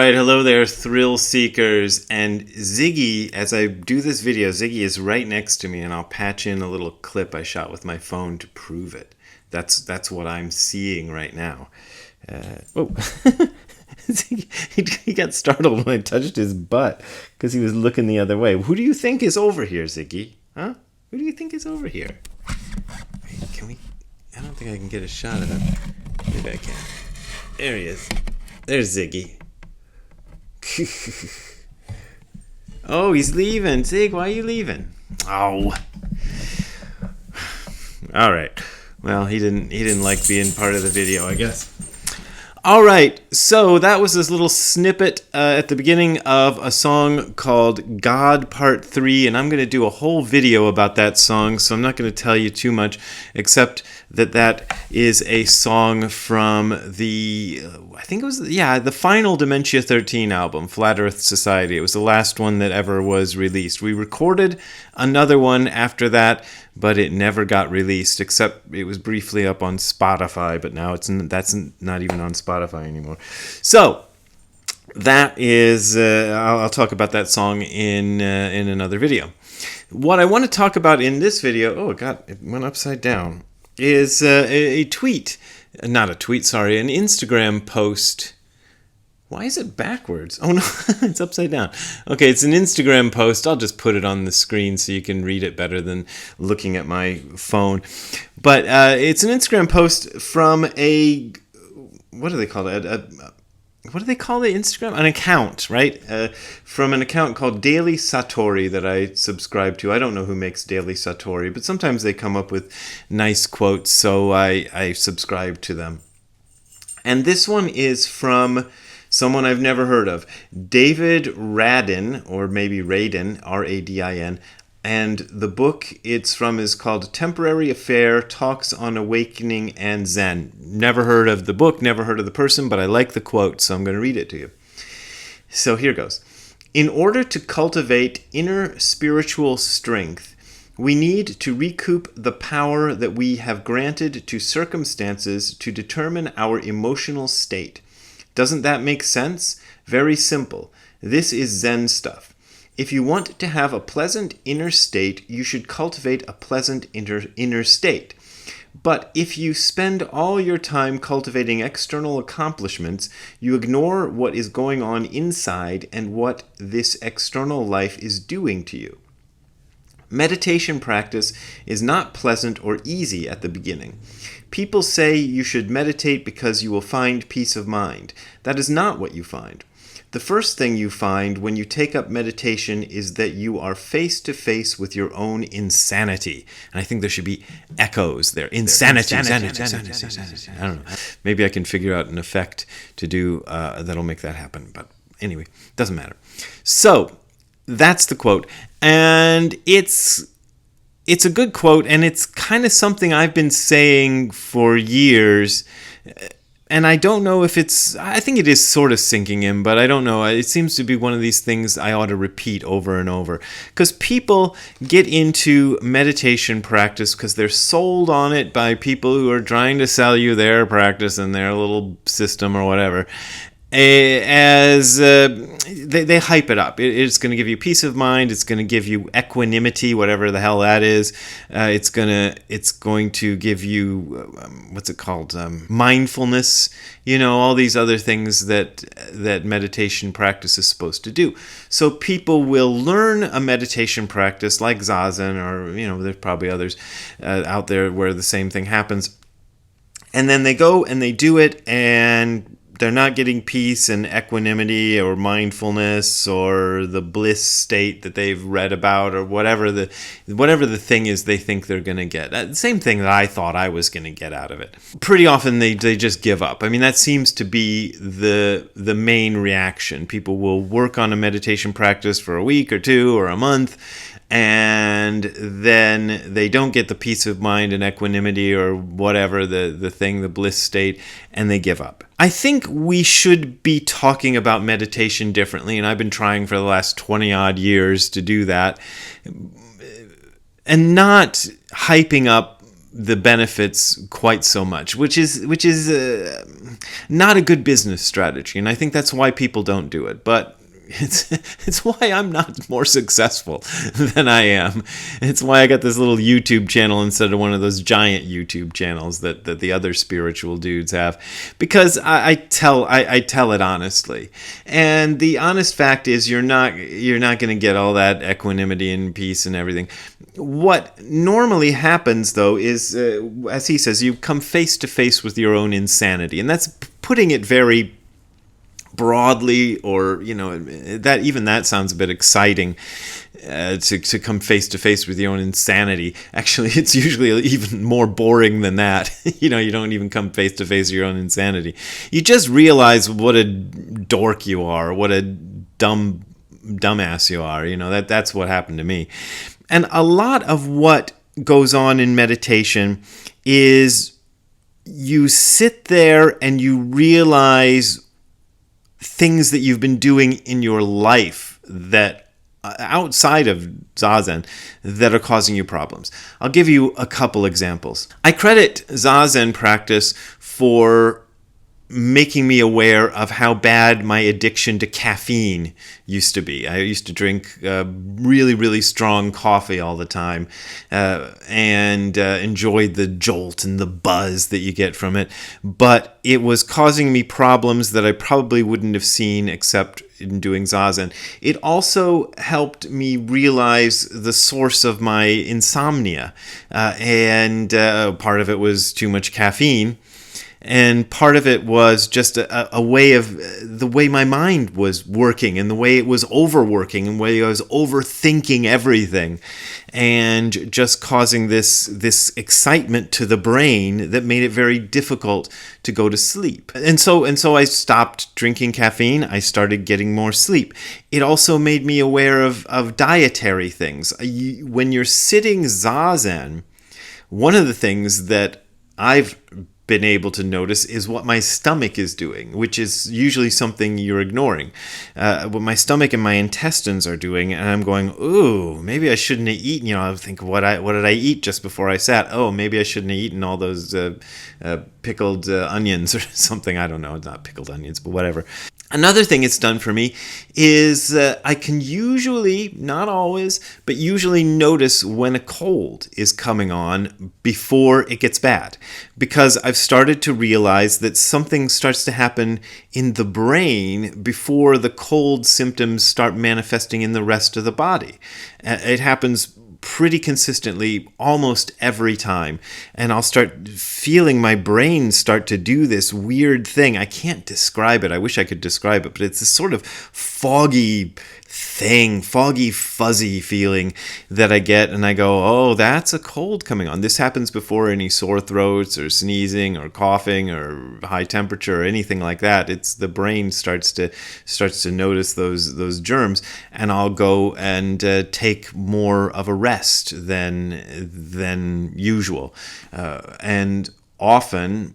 right, hello there, thrill seekers. And Ziggy, as I do this video, Ziggy is right next to me, and I'll patch in a little clip I shot with my phone to prove it. That's what I'm seeing right now. He got startled when I touched his butt because he was looking the other way. Who do you think is over here, Ziggy? Huh? Who do you think is over here? Wait, can we? I don't think I can get a shot of him. Maybe I can. There he is. There's Ziggy. Oh, he's leaving. Zig, why are you leaving? Oh. All right. Well, he didn't like being part of the video, I guess. All right, so that was this little snippet at the beginning of a song called God Part 3, and I'm going to do a whole video about that song, so I'm not going to tell you too much, except that is a song from the, I think it was, the final Dementia 13 album, Flat Earth Society. It was the last one that ever was released. We recorded another one after that, but it never got released, except it was briefly up on Spotify, but now that's not even on Spotify anymore. So that is, I'll talk about that song in another video. What I want to talk about in this video, oh God, it went upside down, is an Instagram post. Why is it backwards? Oh no, it's upside down. Okay, it's an Instagram post. I'll just put it on the screen so you can read it better than looking at my phone. But it's an Instagram post from what do they call it? What do they call the Instagram? An account, right? From an account called Daily Satori that I subscribe to. I don't know who makes Daily Satori, but sometimes they come up with nice quotes, so I subscribe to them. And this one is from someone I've never heard of, David Radin, or maybe Radin, R-A-D-I-N, and the book it's from is called Temporary Affair, Talks on Awakening and Zen. Never heard of the book, never heard of the person, but I like the quote, so I'm going to read it to you. So here goes. In order to cultivate inner spiritual strength, we need to recoup the power that we have granted to circumstances to determine our emotional state. Doesn't that make sense? Very simple. This is Zen stuff. If you want to have a pleasant inner state, you should cultivate a pleasant inner state. But if you spend all your time cultivating external accomplishments, you ignore what is going on inside and what this external life is doing to you. Meditation practice is not pleasant or easy at the beginning. People say you should meditate because you will find peace of mind. That is not what you find. The first thing you find when you take up meditation is that you are face to face with your own insanity. And I think there should be echoes there. Insanity. I don't know. Maybe I can figure out an effect to do that'll make that happen. But anyway, doesn't matter. So that's the quote. And it's a good quote, and it's kind of something I've been saying for years. And I don't know if I think it is sort of sinking in, but I don't know. It seems to be one of these things I ought to repeat over and over. Because people get into meditation practice because they're sold on it by people who are trying to sell you their practice and their little system or whatever. As they hype it up. It's going to give you peace of mind. It's going to give you equanimity, whatever the hell that is. It's going to give you what's it called? Mindfulness. All these other things that meditation practice is supposed to do. So people will learn a meditation practice like Zazen, or there's probably others out there where the same thing happens, and then they go and they do it, and they're not getting peace and equanimity or mindfulness or the bliss state that they've read about, or whatever the thing is they think they're going to get. The same thing that I thought I was going to get out of it. Pretty often they just give up. I mean, that seems to be the main reaction. People will work on a meditation practice for a week or two or a month, and then they don't get the peace of mind and equanimity or whatever, the bliss state, and they give up. I think we should be talking about meditation differently, and I've been trying for the last 20 odd years to do that, and not hyping up the benefits quite so much, which is not a good business strategy, and I think that's why people don't do it. But it's why I'm not more successful than I am. It's why I got this little YouTube channel instead of one of those giant YouTube channels that the other spiritual dudes have, because I tell it honestly. And the honest fact is you're not going to get all that equanimity and peace and everything. What normally happens, though, is, as he says, you come face to face with your own insanity. And that's putting it very broadly, or that sounds a bit exciting, to come face to face with your own insanity. Actually, it's usually even more boring than that. You don't even come face to face with your own insanity. You just realize what a dork you are, what a dumbass you are. That's what happened to me. And a lot of what goes on in meditation is you sit there and you realize things that you've been doing in your life that outside of Zazen that are causing you problems. I'll give you a couple examples. I credit Zazen practice for making me aware of how bad my addiction to caffeine used to be. I used to drink really, really strong coffee all the time, and enjoyed the jolt and the buzz that you get from it. But it was causing me problems that I probably wouldn't have seen except in doing Zazen. It also helped me realize the source of my insomnia, and part of it was too much caffeine. And part of it was just a way of the way my mind was working, and the way it was overworking, and the way I was overthinking everything, and just causing this excitement to the brain that made it very difficult to go to sleep. And so I stopped drinking caffeine. I started getting more sleep. It also made me aware of dietary things. When you're sitting Zazen, one of the things that I've been able to notice is what my stomach is doing, which is usually something you're ignoring. What my stomach and my intestines are doing, and I'm going, ooh, maybe I shouldn't have eaten. I think, what did I eat just before I sat? Oh, maybe I shouldn't have eaten all those pickled onions or something. I don't know. It's not pickled onions, but whatever. Another thing it's done for me is I can usually, not always, but usually notice when a cold is coming on before it gets bad. Because I've started to realize that something starts to happen in the brain before the cold symptoms start manifesting in the rest of the body. It happens pretty consistently almost every time, and I'll start feeling my brain start to do this weird thing. I can't describe it. I wish I could describe it, but it's this sort of foggy fuzzy feeling that I get, and I go, oh, that's a cold coming on. This happens before any sore throats or sneezing or coughing or high temperature or anything like that. It's the brain starts to notice those germs, and I'll go and take more of a rest than usual, and often,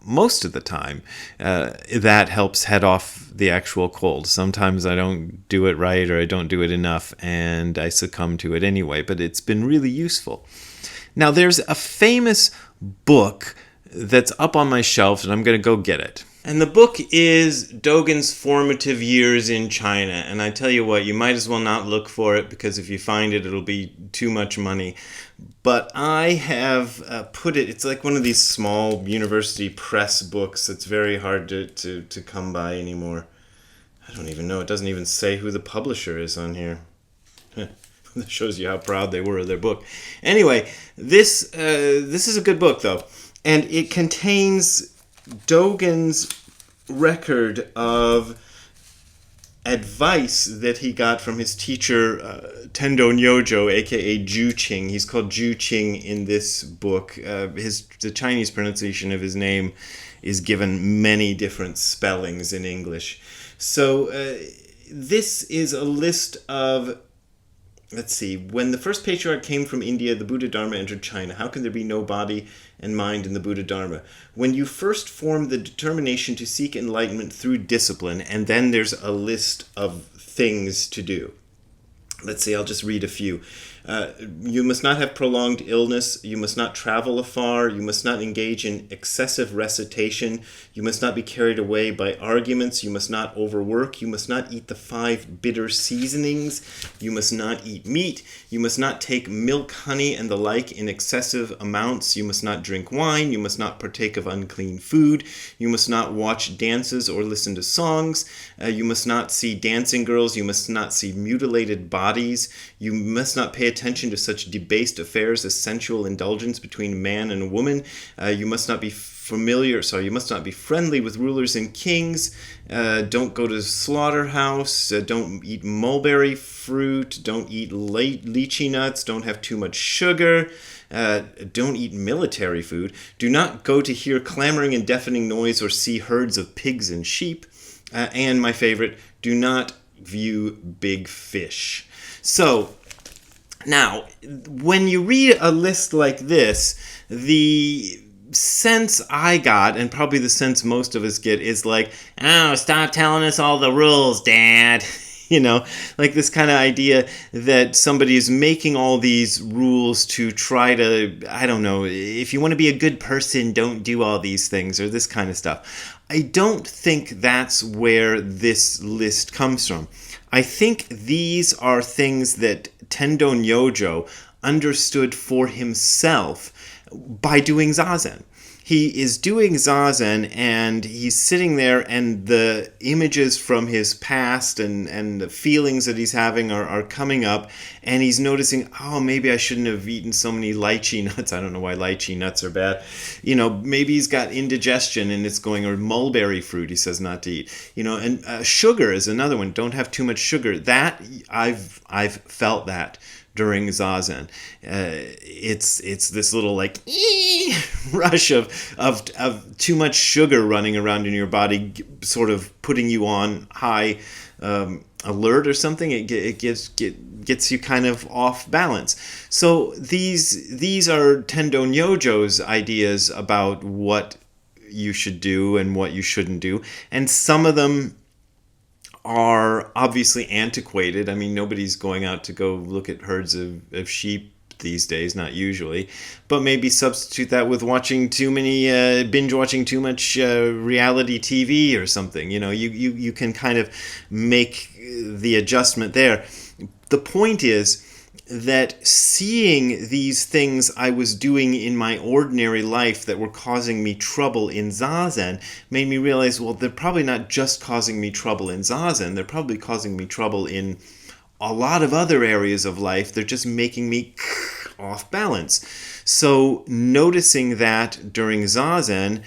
most of the time, that helps head off the actual cold. Sometimes I don't do it right, or I don't do it enough, and I succumb to it anyway, but it's been really useful. Now, there's a famous book that's up on my shelf, and I'm going to go get it. And the book is Dogen's Formative Years in China. And I tell you what, you might as well not look for it, because if you find it, it'll be too much money. But I have put it, it's like one of these small university press books that's very hard to come by anymore. I don't even know. It doesn't even say who the publisher is on here. That shows you how proud they were of their book. Anyway, this is a good book, though. And it contains Dogen's record of advice that he got from his teacher, Tendo Nyojo, aka Ju Qing. He's called Ju Qing in this book. The Chinese pronunciation of his name is given many different spellings in English. So this is a list of, let's see, when the first patriarch came from India, the Buddha Dharma entered China. How can there be no body and mind in the Buddha Dharma? When you first form the determination to seek enlightenment through discipline, and then there's a list of things to do. Let's see, I'll just read a few. You must not have prolonged illness. You must not travel afar. You must not engage in excessive recitation. You must not be carried away by arguments. You must not overwork. You must not eat the 5 bitter seasonings. You must not eat meat. You must not take milk, honey, and the like in excessive amounts. You must not drink wine. You must not partake of unclean food. You must not watch dances or listen to songs. You must not see dancing girls. You must not see mutilated bodies. You must not pay attention to such debased affairs as sensual indulgence between man and woman. You must not be you must not be friendly with rulers and kings. Don't go to the slaughterhouse. Don't eat mulberry fruit. Don't eat lychee nuts. Don't have too much sugar. Don't eat military food. Do not go to hear clamoring and deafening noise or see herds of pigs and sheep. And my favorite, do not view big fish. So, now, when you read a list like this, the sense I got, and probably the sense most of us get, is like, oh, stop telling us all the rules, Dad. Like this kind of idea that somebody is making all these rules to try to, I don't know, if you want to be a good person, don't do all these things, or this kind of stuff. I don't think that's where this list comes from. I think these are things that Tendo Nyojo understood for himself by doing Zazen. He is doing Zazen, and he's sitting there, and the images from his past and the feelings that he's having are coming up, and he's noticing, oh, maybe I shouldn't have eaten so many lychee nuts. I don't know why lychee nuts are bad. Maybe he's got indigestion and it's going, or mulberry fruit he says not to eat. And sugar is another one. Don't have too much sugar. That, I've felt that during Zazen. It's this little like rush of too much sugar running around in your body, sort of putting you on high alert or something. It gets you kind of off balance. So these are Tendo Nyojo's ideas about what you should do and what you shouldn't do, and some of them are obviously antiquated. I mean, nobody's going out to go look at herds of sheep these days, not usually. But maybe substitute that with watching too many, binge watching too much reality TV or something. You can kind of make the adjustment there. The point is that seeing these things I was doing in my ordinary life that were causing me trouble in Zazen made me realize, well, they're probably not just causing me trouble in Zazen, they're probably causing me trouble in a lot of other areas of life. They're just making me off balance. So noticing that during Zazen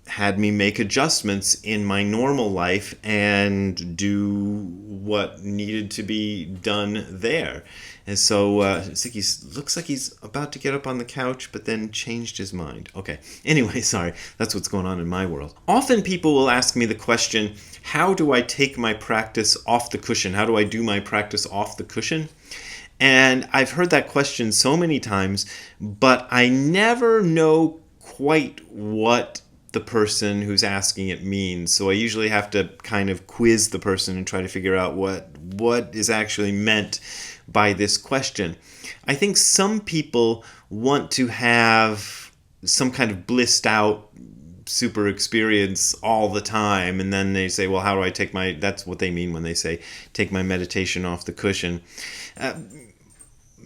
had me make adjustments in my normal life and do what needed to be done there. And so looks like he's about to get up on the couch, but then changed his mind. Okay, anyway, sorry, that's what's going on in my world. Often people will ask me the question, how do I take my practice off the cushion? How do I do my practice off the cushion? And I've heard that question so many times, but I never know quite what the person who's asking it means. So I usually have to kind of quiz the person and try to figure out what is actually meant by this question. I think some people want to have some kind of blissed out super experience all the time, and then they say, well, how do I take that's what they mean when they say take my meditation off the cushion.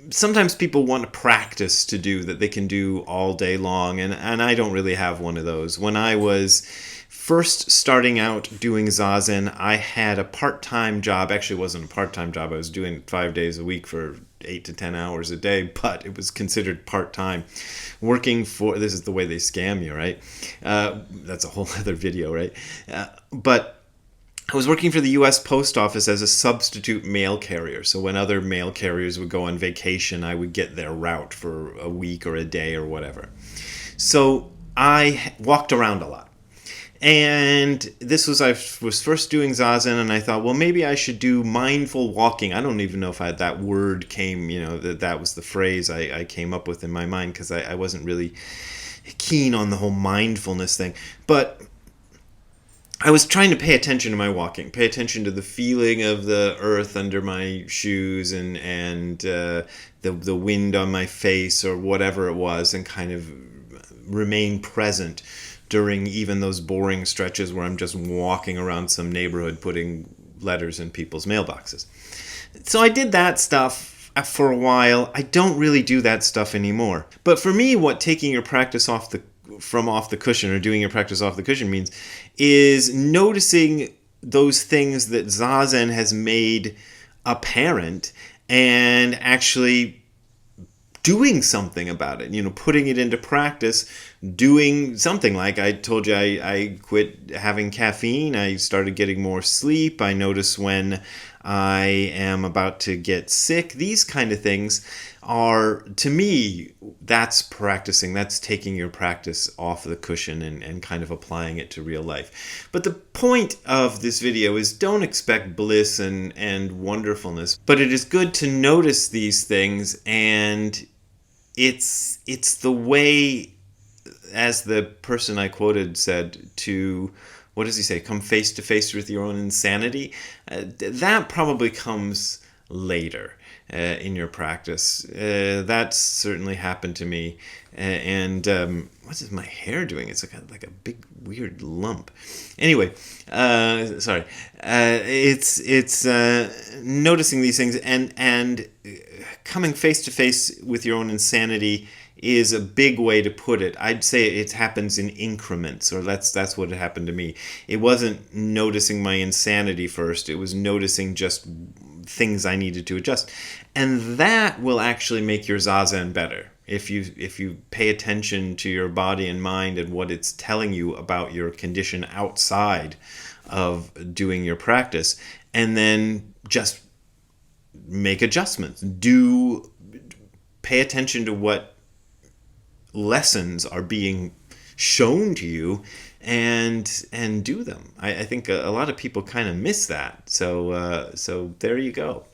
Sometimes people want a practice to do that they can do all day long, and I don't really have one of those. When I was first starting out doing Zazen, I had a part-time job. Actually, it wasn't a part-time job. I was doing it 5 days a week for 8 to 10 hours a day, but it was considered part-time. Working for, this is the way they scam you, right? That's a whole other video, right? But I was working for the U.S. Post Office as a substitute mail carrier. So when other mail carriers would go on vacation, I would get their route for a week or a day or whatever. So I walked around a lot. And I was first doing Zazen, and I thought, well, maybe I should do mindful walking. I don't even know if that word came, that was the phrase I came up with in my mind, because I wasn't really keen on the whole mindfulness thing. But I was trying to pay attention to my walking, pay attention to the feeling of the earth under my shoes and the wind on my face or whatever it was, and kind of remain present during even those boring stretches where I'm just walking around some neighborhood putting letters in people's mailboxes. So I did that stuff for a while. I don't really do that stuff anymore. But for me, what taking your practice off the cushion, or doing your practice off the cushion, means is noticing those things that Zazen has made apparent and actually doing something about it, putting it into practice, doing something. Like I told you, I quit having caffeine. I started getting more sleep. I notice when I am about to get sick. These kind of things are, to me, that's practicing. That's taking your practice off the cushion and kind of applying it to real life. But the point of this video is, don't expect bliss and wonderfulness, but it is good to notice these things, and it's the way, as the person I quoted said, to, what does he say, come face to face with your own insanity. That probably comes later in your practice. That's certainly happened to me. What is my hair doing? It's like a big weird lump. Anyway, sorry. It's noticing these things and coming face to face with your own insanity is a big way to put it. I'd say it happens in increments, or that's what happened to me. It wasn't noticing my insanity first. It was noticing just things I needed to adjust. And that will actually make your Zazen better. If you pay attention to your body and mind and what it's telling you about your condition outside of doing your practice, and then just make adjustments. Pay attention to what lessons are being shown to you, and do them. I think a lot of people kind of miss that. So there you go.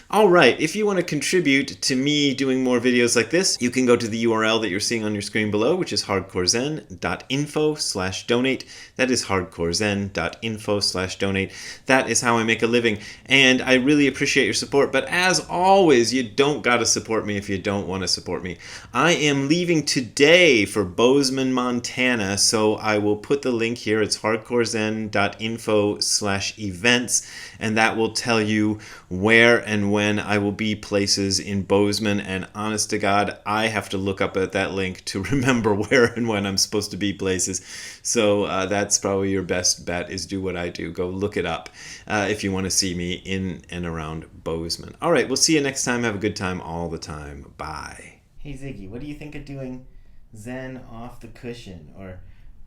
All right, if you want to contribute to me doing more videos like this, you can go to the URL that you're seeing on your screen below, which is hardcorezen.info/donate. That is hardcorezen.info/donate. That is how I make a living, and I really appreciate your support. But as always, you don't got to support me if you don't want to support me. I am leaving today for Bozeman, Montana, so I will put the link here. It's hardcorezen.info/events, and that will tell you where and when I will be places in Bozeman. And honest to God, I have to look up at that link to remember where and when I'm supposed to be places. So that's probably your best bet, is do what I do. Go look it up if you want to see me in and around Bozeman. All right, we'll see you next time. Have a good time all the time. Bye. Hey, Ziggy, what do you think of doing Zen off the cushion? Or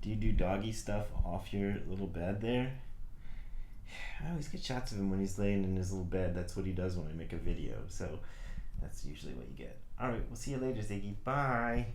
do you do doggy stuff off your little bed there? I always get shots of him when he's laying in his little bed. That's what he does when I make a video. So that's usually what you get. All right, we'll see you later, Ziggy. Bye.